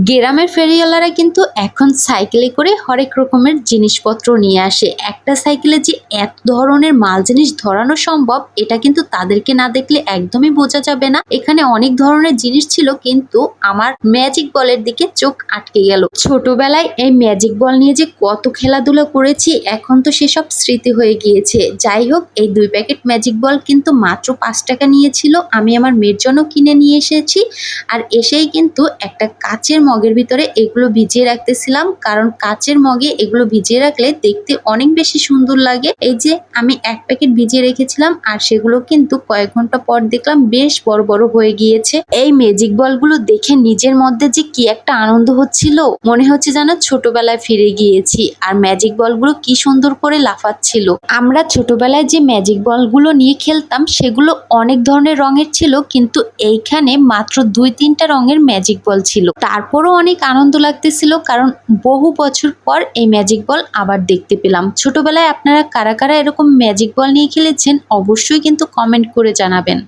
গ্রামের ফেরিওয়ালারা কিন্তু এখন সাইকেলে করে হরেক রকমের জিনিসপত্র নিয়ে আসে। একটা সাইকেলে যে এত ধরনের মাল জিনিস ধরানো সম্ভব এটা কিন্তু তাদেরকে না দেখলে একদমই বোঝা যাবে না। এখানে অনেক ধরনের জিনিস ছিল কিন্তু আমার ম্যাজিক বলের দিকে চোখ আটকে গেল। ছোটবেলায় এই ম্যাজিক বল নিয়ে যে কত খেলাধুলা করেছি এখন তো সেসব স্মৃতি হয়ে গিয়েছে। যাই হোক, এই 2 প্যাকেট ম্যাজিক বল কিন্তু মাত্র 5 টাকা নিয়েছিল। আমি আমার মেয়ের জন্য কিনে নিয়ে এসেছি। আর এসেই কিন্তু একটা কাচের মগের ভিতরে এগুলো ভিজিয়ে রাখতেছিলাম, কারণ কাচের মগে এগুলো ভিজিয়ে রাখলে দেখতে অনেক বেশি সুন্দর লাগে। এই যে আমি 1 প্যাকেট ভিজিয়ে রেখেছিলাম আর সেগুলো কিন্তু কয়েক ঘন্টা পর দেখলাম বেশ বড় বড় হয়ে গিয়েছে। এই ম্যাজিক বলগুলো দেখে নিজের মধ্যে যে কি একটা আনন্দ হচ্ছিল, মনে হচ্ছে যেন ছোটবেলায় ফিরে গিয়েছি। আর ম্যাজিক বলগুলো কি সুন্দর করে লাফাচ্ছিল। আমরা ছোটবেলায় যে ম্যাজিক বলগুলো নিয়ে খেলতাম সেগুলো অনেক ধরনের রঙের ছিল, কিন্তু এইখানে মাত্র 2-3টা রঙের ম্যাজিক বল ছিল। তারপরও অনেক আনন্দ লাগতেছিল, কারণ বহু বছর পর এই ম্যাজিক বল আবার দেখতে পেলাম। ছোটবেলায় আপনারা কারা কারা এরকম ম্যাজিক বল নিয়ে খেলেছেন অবশ্যই কিন্তু কমেন্ট করে জানাবেন।